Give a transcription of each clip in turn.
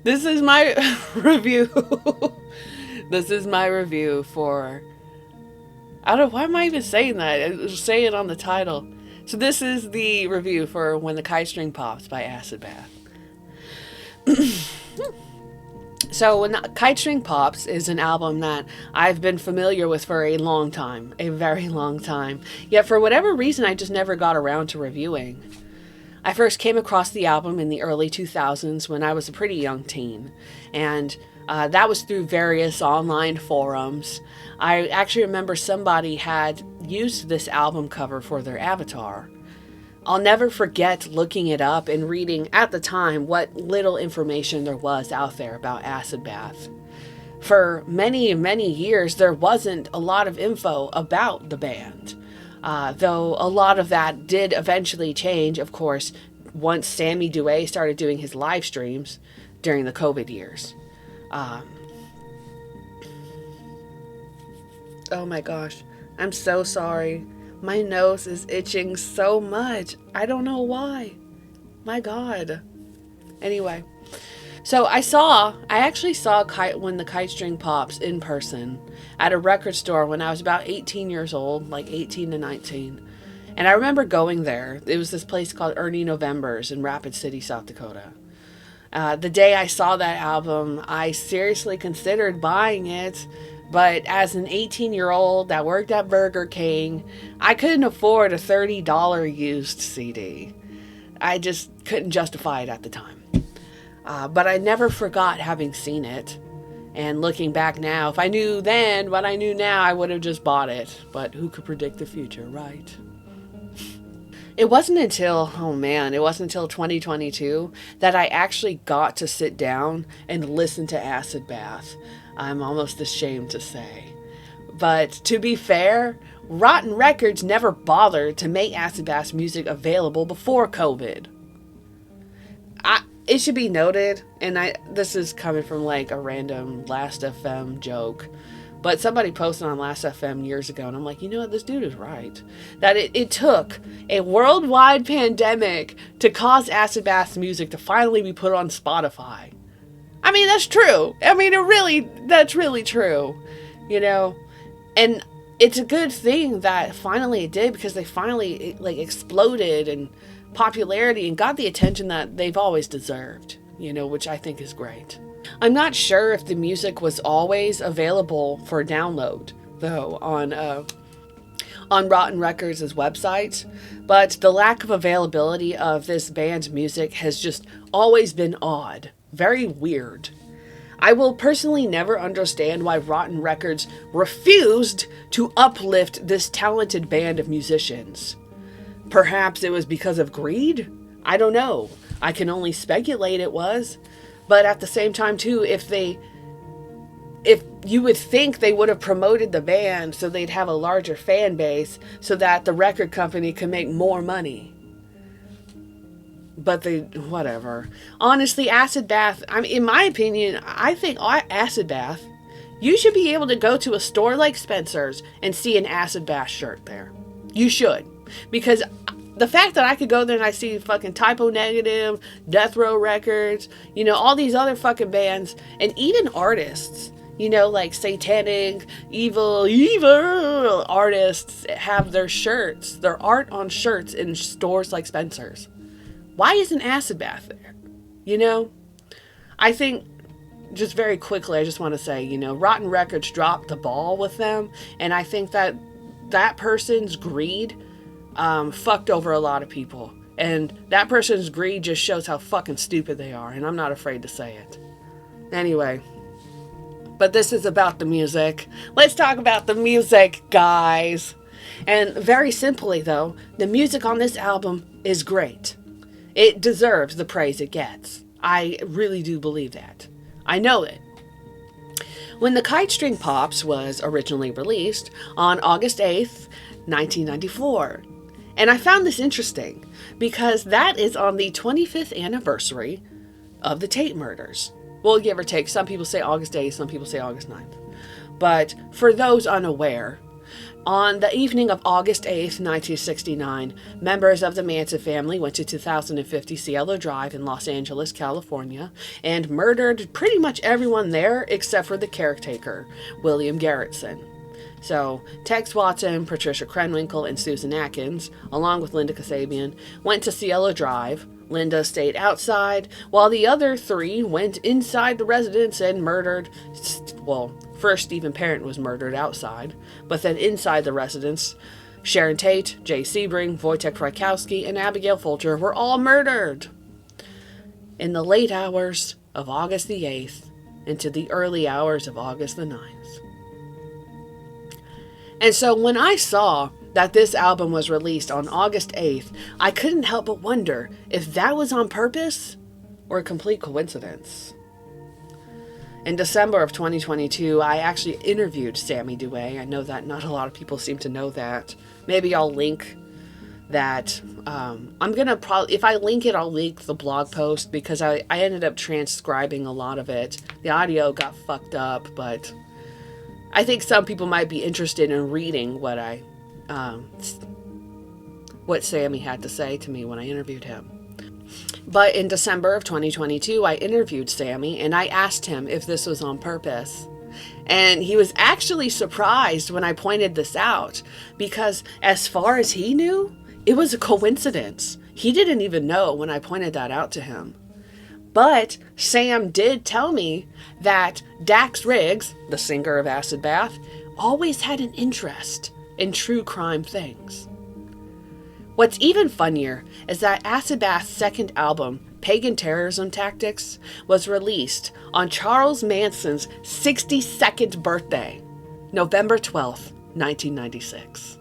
This is my review. This is my review for. I don't know, why am I even saying that? I was saying it on the title. So, this is the review for When the Kite String Pops by Acid Bath. So, When the Kite String Pops is an album that I've been familiar with for a long time, a very long time. Yet, for whatever reason, I just never got around to reviewing. I first came across the album in the early 2000s when I was a pretty young teen, and that was through various online forums. I actually remember somebody had used this album cover for their avatar. I'll never forget looking it up and reading at the time what little information there was out there about Acid Bath. For many, many years, there wasn't a lot of info about the band. Though a lot of that did eventually change, of course, once Sammy Duet started doing his live streams during the COVID years. Oh my gosh, I'm so sorry. My nose is itching so much. I don't know why. My God. Anyway, so I actually saw When the Kite String Pops in person at a record store when I was about 18 years old, like 18 to 19. And I remember going there. It was this place called Ernie November's in Rapid City, South Dakota. The day I saw that album, I seriously considered buying it. But as an 18-year-old that worked at Burger King, I couldn't afford a $30 used CD. I just couldn't justify it at the time. But I never forgot having seen it. And looking back now, if I knew then what I knew now, I would have just bought it. But who could predict the future, right? It wasn't until 2022 that I actually got to sit down and listen to Acid Bath. I'm almost ashamed to say. But to be fair, Rotten Records never bothered to make Acid Bath's music available before COVID. It should be noted, and this is coming from like a random Last FM joke, but somebody posted on Last FM years ago, and I'm like, you know what, this dude is right. That it took a worldwide pandemic to cause Acid Bath's music to finally be put on Spotify. I mean, that's true. I mean, that's really true, you know? And it's a good thing that finally it did, because they finally exploded in popularity and got the attention that they've always deserved, you know, which I think is great. I'm not sure if the music was always available for download, though, on Rotten Records' website, but the lack of availability of this band's music has just always been odd. Very weird. I will personally never understand why Rotten Records refused to uplift this talented band of musicians. Perhaps it was because of greed? I don't know. I can only speculate it was. But at the same time, too, if you would think they would have promoted the band so they'd have a larger fan base so that the record company could make more money. But whatever. Honestly, Acid Bath, I mean, in my opinion, I think Acid Bath, you should be able to go to a store like Spencer's and see an Acid Bath shirt there. You should. Because the fact that I could go there and I see fucking Typo Negative, Death Row Records, you know, all these other fucking bands, and even artists, you know, like satanic, evil artists have their shirts, their art on shirts in stores like Spencer's. Why isn't Acid Bath there? You know? I think, just very quickly, I just want to say, you know, Rotten Records dropped the ball with them, and I think that person's greed fucked over a lot of people. And that person's greed just shows how fucking stupid they are, and I'm not afraid to say it. Anyway, but this is about the music. Let's talk about the music, guys. And very simply, though, the music on this album is great. It deserves the praise it gets. I really do believe that. I know it. When the Kite String Pops was originally released on August 8th, 1994. And I found this interesting because that is on the 25th anniversary of the Tate murders. Well, give or take. Some people say August 8th, some people say August 9th. But for those unaware, On the evening of August 8th, 1969, members of the Manson family went to 2050 Cielo Drive in Los Angeles, California, and murdered pretty much everyone there except for the caretaker, William Garretson. So, Tex Watson, Patricia Krenwinkel, and Susan Atkins, along with Linda Kasabian, went to Cielo Drive. Linda stayed outside, while the other three went inside the residence and murdered, well, first Stephen Parent was murdered outside, but then inside the residence, Sharon Tate, Jay Sebring, Wojtek Frykowski, and Abigail Folger were all murdered in the late hours of August the 8th into the early hours of August the 9th. And so when I saw that this album was released on August 8th, I couldn't help but wonder if that was on purpose or a complete coincidence. In December of 2022, I actually interviewed Sammy Duet. I know that not a lot of people seem to know that. Maybe I'll link that. I'm going to probably, if I link it, I'll link the blog post because I ended up transcribing a lot of it. The audio got fucked up, but I think some people might be interested in reading what Sammy had to say to me when I interviewed him. But in December of 2022, I interviewed Sammy and I asked him if this was on purpose. And he was actually surprised when I pointed this out because as far as he knew, it was a coincidence. He didn't even know when I pointed that out to him. But Sam did tell me that Dax Riggs, the singer of Acid Bath, always had an interest in true crime things. What's even funnier is that Acid Bath's second album, Pagan Terrorism Tactics, was released on Charles Manson's 62nd birthday, November 12th, 1996.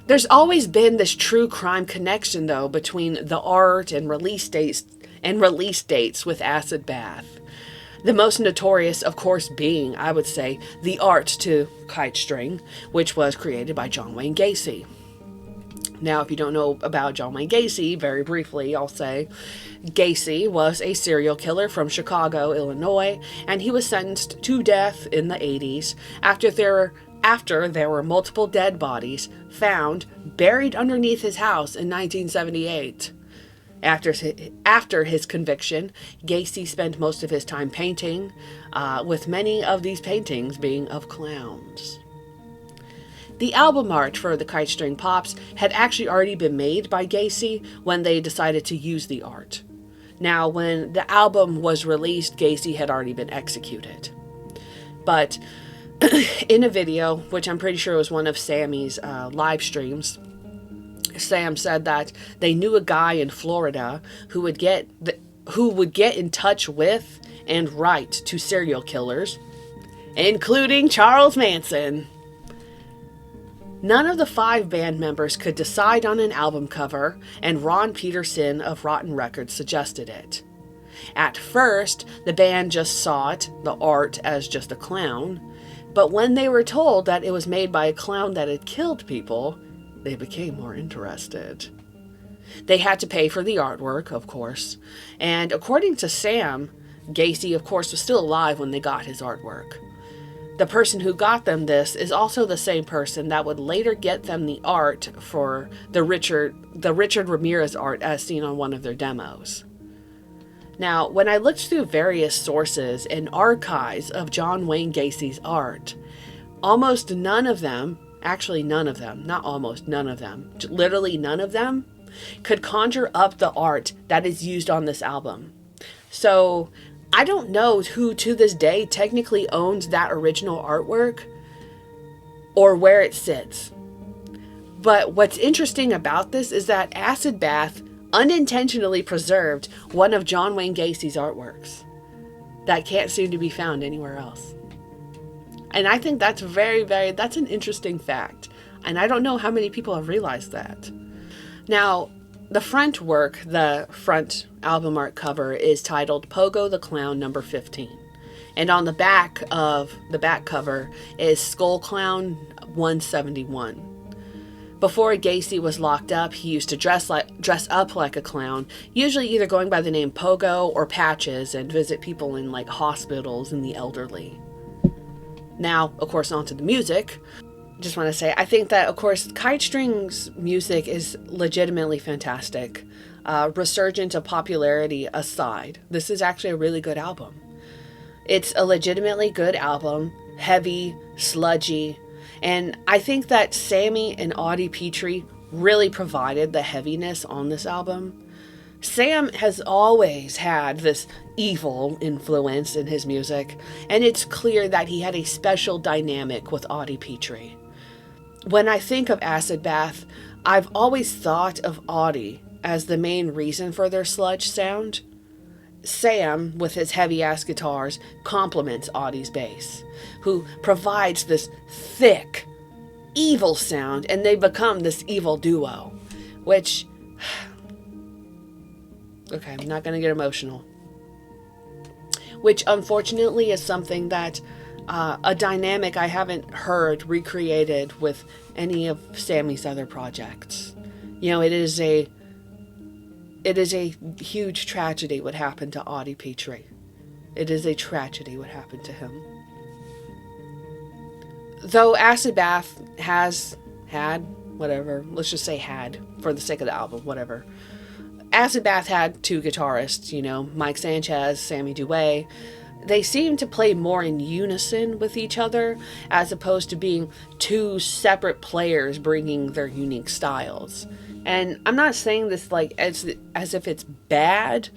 There's always been this true crime connection, though, between the art and release dates with Acid Bath. The most notorious, of course, being, I would say, the art to Kite String, which was created by John Wayne Gacy. Now, if you don't know about John Wayne Gacy, very briefly, I'll say, Gacy was a serial killer from Chicago, Illinois, and he was sentenced to death in the 80s after there were multiple dead bodies found buried underneath his house in 1978. After his conviction, Gacy spent most of his time painting, with many of these paintings being of clowns. The album art for the Kite String Pops had actually already been made by Gacy when they decided to use the art. Now, when the album was released, Gacy had already been executed. But in a video, which I'm pretty sure was one of Sammy's live streams, Sam said that they knew a guy in Florida who would get in touch with and write to serial killers, including Charles Manson. None of the 5 band members could decide on an album cover, and Ron Peterson of Rotten Records suggested it. At first, the band just saw the art, as just a clown, but when they were told that it was made by a clown that had killed people, they became more interested. They had to pay for the artwork, of course, and according to Sam, Gacy, of course, was still alive when they got his artwork. The person who got them this is also the same person that would later get them the art for the Richard Ramirez art as seen on one of their demos. Now, when I looked through various sources and archives of John Wayne Gacy's art, almost none of them, actually none of them, not almost none of them, literally none of them, could conjure up the art that is used on this album. So, I don't know who to this day technically owns that original artwork or where it sits. But what's interesting about this is that Acid Bath unintentionally preserved one of John Wayne Gacy's artworks that can't seem to be found anywhere else. And I think that's that's an interesting fact. And I don't know how many people have realized that. Now, the front album art cover is titled Pogo the Clown number 15. And on the back of the back cover is Skull Clown 171. Before Gacy was locked up, he used to dress up like a clown, usually either going by the name Pogo or Patches, and visit people in like hospitals and the elderly. Now, of course, onto the music. Just want to say, I think that, of course, Kite String's music is legitimately fantastic. Resurgence of popularity aside, this is actually a really good album. It's a legitimately good album, heavy, sludgy, and I think that Sammy and Audie Petrie really provided the heaviness on this album. Sam has always had this evil influence in his music, and it's clear that he had a special dynamic with Audie Petrie. When I think of Acid Bath, I've always thought of Audie as the main reason for their sludge sound. Sam, with his heavy-ass guitars, complements Audie's bass, who provides this thick, evil sound, and they become this evil duo, which... Okay, I'm not going to get emotional. Which, unfortunately, is something that... a dynamic I haven't heard recreated with any of Sammy's other projects. You know, it is a huge tragedy what happened to Audie Petrie. It is a tragedy what happened to him. Though Acid Bath has had, whatever, let's just say had, for the sake of the album, whatever. Acid Bath had two guitarists, you know, Mike Sanchez, Sammy Duet. They seem to play more in unison with each other, as opposed to being two separate players bringing their unique styles. And I'm not saying this like as if it's bad,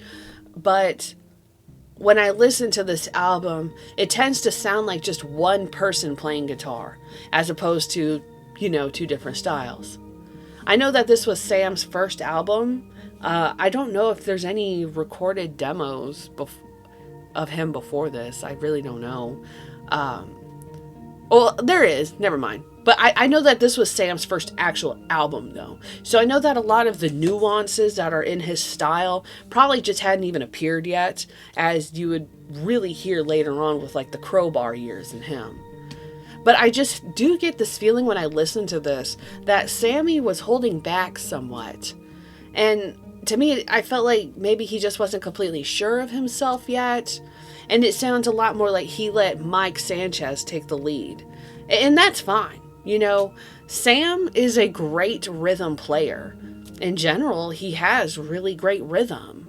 but when I listen to this album, it tends to sound like just one person playing guitar, as opposed to, you know, two different styles. I know that this was Sam's first album. I don't know if there's any recorded demos of him before this. I really don't know. Well, there is. Never mind. But I know that this was Sam's first actual album, though. So I know that a lot of the nuances that are in his style probably just hadn't even appeared yet, as you would really hear later on with, like, the Crowbar years in him. But I just do get this feeling when I listen to this that Sammy was holding back somewhat. And to me, I felt like maybe he just wasn't completely sure of himself yet. And it sounds a lot more like he let Mike Sanchez take the lead. And that's fine. You know, Sam is a great rhythm player. In general, he has really great rhythm.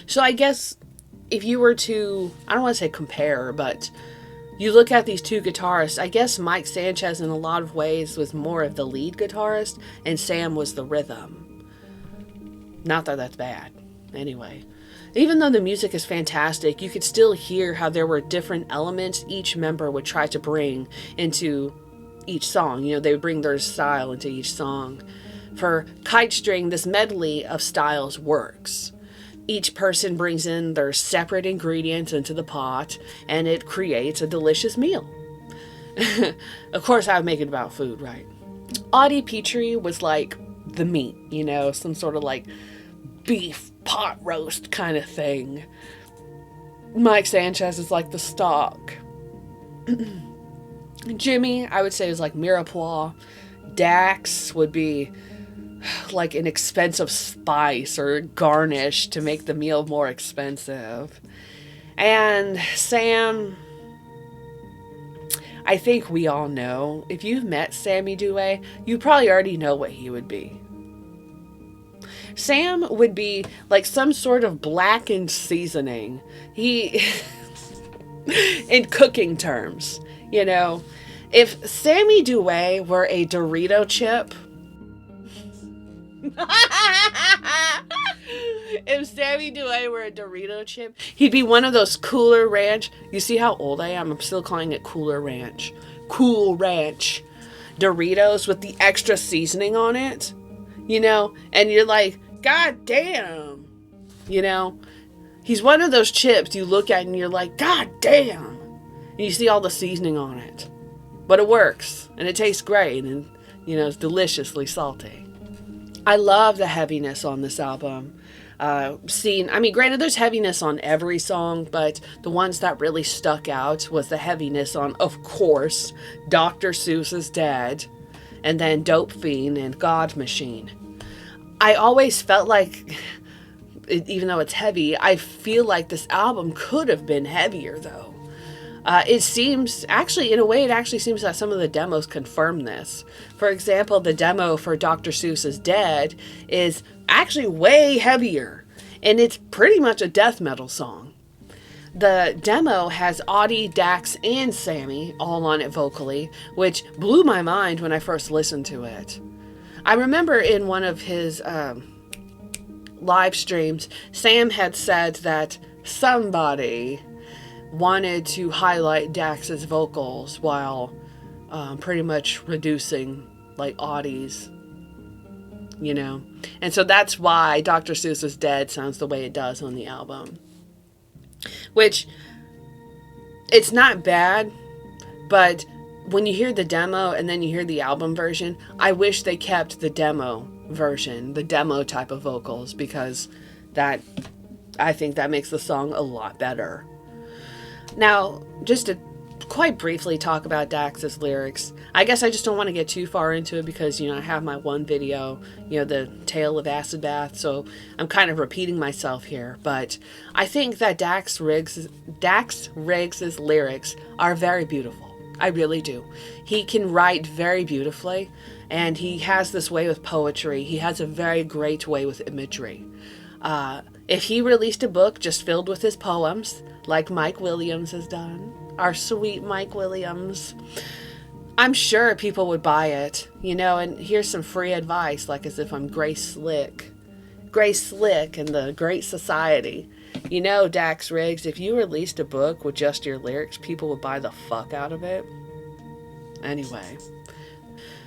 So I guess if you were to, I don't want to say compare, but you look at these two guitarists, I guess Mike Sanchez in a lot of ways was more of the lead guitarist, and Sam was the rhythm. Not that that's bad. Anyway, even though the music is fantastic, you could still hear how there were different elements each member would try to bring into each song. You know, they would bring their style into each song. For Kite String, this medley of styles works. Each person brings in their separate ingredients into the pot, and it creates a delicious meal. Of course, I would make it about food, right? Audie Petrie was like the meat, you know, some sort of like beef pot roast kind of thing. Mike Sanchez is like the stock. Jimmy, I would say, is like mirepoix. Dax would be like an expensive spice or garnish to make the meal more expensive. And Sam, I think we all know, if you've met Sammy Duet, you probably already know what he would be. Sam would be like some sort of blackened seasoning. He, in cooking terms, you know, if Sammy Duet were a Dorito chip, if Sammy Duet were a Dorito chip, he'd be one of those Cooler Ranch. You see how old I am? I'm still calling it Cooler Ranch. Cool Ranch Doritos with the extra seasoning on it, you know, and you're like, God damn, you know, he's one of those chips you look at and you're like, God damn, and you see all the seasoning on it, but it works and it tastes great and, you know, it's deliciously salty. I love the heaviness on this album. Granted, there's heaviness on every song, but the ones that really stuck out was the heaviness on, of course, Dr. Seuss is Dead, and then Dope Fiend and God Machine. I always felt like, even though it's heavy, I feel like this album could have been heavier, though. It seems, actually, in a way, it actually seems that some of the demos confirm this. For example, the demo for Dr. Seuss's Dead is actually way heavier, and it's pretty much a death metal song. The demo has Audie, Dax, and Sammy all on it vocally, which blew my mind when I first listened to it. I remember in one of his live streams, Sam had said that somebody wanted to highlight Dax's vocals while pretty much reducing like Audie's, you know. And so that's why Dr. Seuss's Dead sounds the way it does on the album. Which, it's not bad, but when you hear the demo and then you hear the album version, I wish they kept the demo version, the demo type of vocals, because that, I think that makes the song a lot better. Now, just to quite briefly talk about Dax's lyrics, I guess I just don't want to get too far into it because, you know, I have my one video, you know, the Tale of Acid Bath, so I'm kind of repeating myself here, but I think that Dax Riggs' lyrics are very beautiful. I really do. He can write very beautifully, and he has this way with poetry. He has a very great way with imagery. If he released a book just filled with his poems, like Mike Williams has done, our sweet Mike Williams, I'm sure people would buy it, you know, and here's some free advice, like as if I'm Grace Slick and the Great Society. You know, Dax Riggs, if you released a book with just your lyrics, people would buy the fuck out of it. Anyway,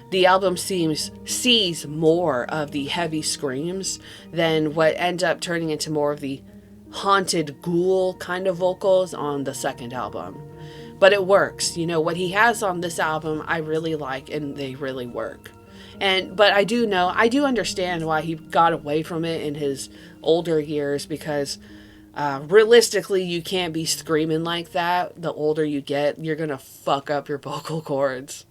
the album sees more of the heavy screams than what end up turning into more of the haunted ghoul kind of vocals on the second album. But it works. You know, what he has on this album I really like, and they really work. But I do understand why he got away from it in his older years, because realistically you can't be screaming like that. The older you get, you're gonna fuck up your vocal cords.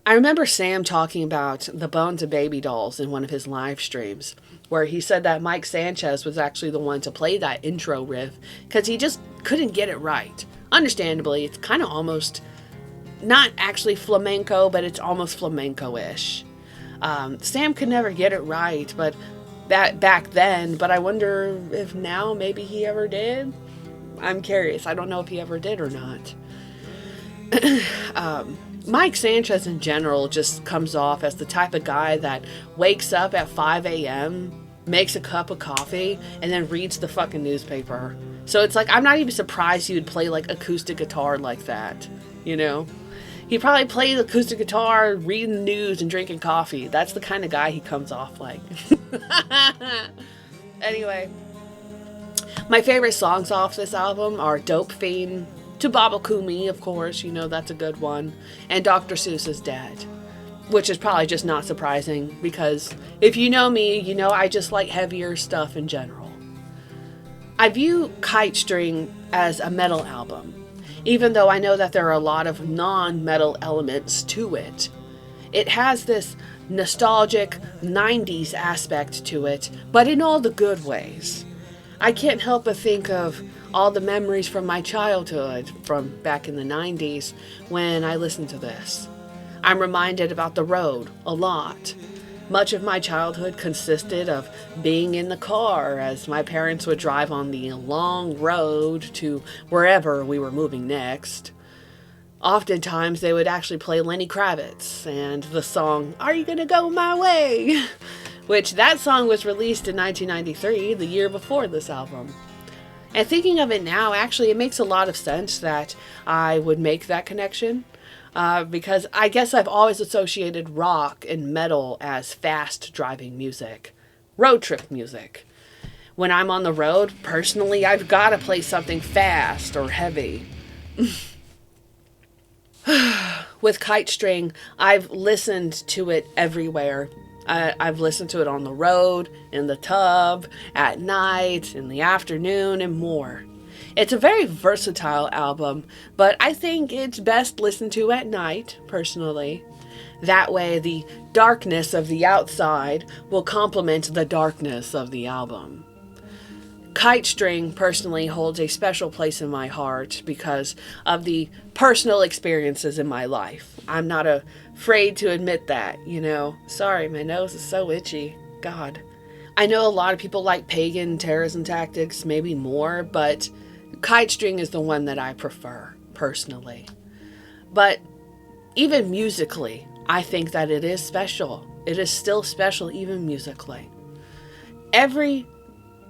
I remember Sam talking about the Bones and Baby Dolls in one of his live streams, where he said that Mike Sanchez was actually the one to play that intro riff because he just couldn't get it right. Understandably, it's kind of almost not actually flamenco, but it's almost flamenco-ish. Sam could never get it right, but that back then, but I wonder if now maybe he ever did. I'm curious. I don't know if he ever did or not. Mike Sanchez in general just comes off as the type of guy that wakes up at 5 a.m., makes a cup of coffee, and then reads the fucking newspaper. So it's like, I'm not even surprised he would play like acoustic guitar like that, you know? He probably plays acoustic guitar, reading the news, and drinking coffee. That's the kind of guy he comes off like. Anyway, my favorite songs off this album are Dope Fiend, To Babaku Me, of course, you know, that's a good one, and Dr. Seuss's Dead, which is probably just not surprising, because if you know me, you know I just like heavier stuff in general. I view Kite String as a metal album, even though I know that there are a lot of non-metal elements to it. It has this nostalgic 90s aspect to it, but in all the good ways. I can't help but think of all the memories from my childhood from back in the 90s when I listened to this. I'm reminded about the road a lot. Much of my childhood consisted of being in the car as my parents would drive on the long road to wherever we were moving next. Oftentimes they would actually play Lenny Kravitz and the song, Are You Gonna Go My Way? Which that song was released in 1993, the year before this album. And thinking of it now, actually, it makes a lot of sense that I would make that connection. Because I guess I've always associated rock and metal as fast driving music. Road trip music. When I'm on the road, personally, I've got to play something fast or heavy. With Kite String, I've listened to it everywhere. I've listened to it on the road, in the tub, at night, in the afternoon, and more. It's a very versatile album, but I think it's best listened to at night, personally. That way, the darkness of the outside will complement the darkness of the album. Kite String personally holds a special place in my heart because of the personal experiences in my life. I'm not afraid to admit that, you know. Sorry, my nose is so itchy. God. I know a lot of people like pagan terrorism tactics, maybe more, but Kite String is the one that I prefer, personally. But even musically, I think that it is special. It is still special, even musically. Every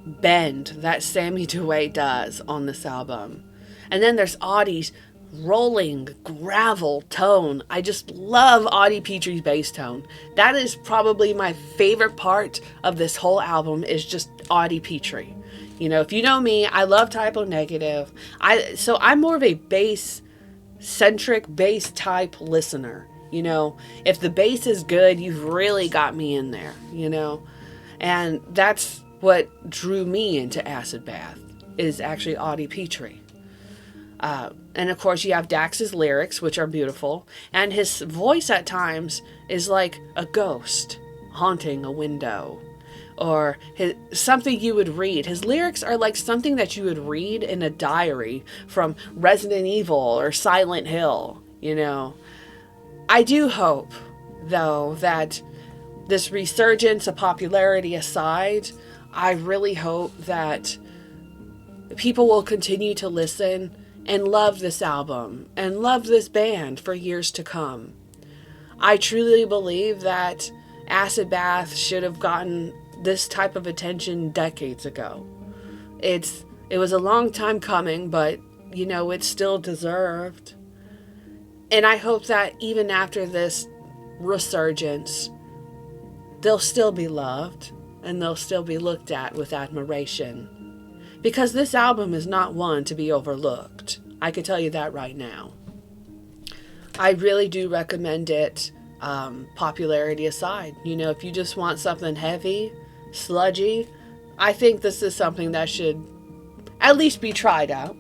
bend that Sammy DeWay does on this album. And then there's Audie's rolling gravel tone. I just love Audie Petrie's bass tone. That is probably my favorite part of this whole album, is just Audie Petrie. You know, if you know me, I love Typo Negative. So I'm more of a bass-centric, bass-type listener. You know, if the bass is good, you've really got me in there, you know. And that's what drew me into Acid Bath, is actually Audie Petrie. And of course you have Dax's lyrics, which are beautiful, and his voice at times is like a ghost haunting a window, or something you would read. His lyrics are like something that you would read in a diary from Resident Evil or Silent Hill, you know. I do hope, though, that this resurgence of popularity aside, I really hope that people will continue to listen and love this album and love this band for years to come. I truly believe that Acid Bath should have gotten this type of attention decades ago. It was a long time coming, but, you know, it's still deserved. And I hope that even after this resurgence, they'll still be loved. And they'll still be looked at with admiration. Because this album is not one to be overlooked. I can tell you that right now. I really do recommend it, popularity aside. You know, if you just want something heavy, sludgy, I think this is something that should at least be tried out.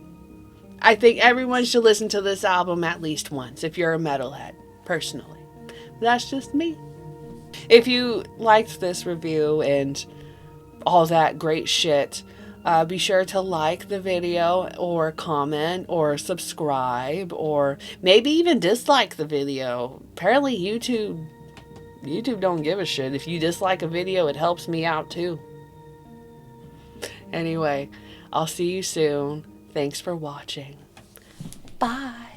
I think everyone should listen to this album at least once, if you're a metalhead, personally. That's just me. If you liked this review and all that great shit, be sure to like the video or comment or subscribe or maybe even dislike the video. Apparently YouTube don't give a shit. If you dislike a video, it helps me out too. Anyway, I'll see you soon. Thanks for watching. Bye.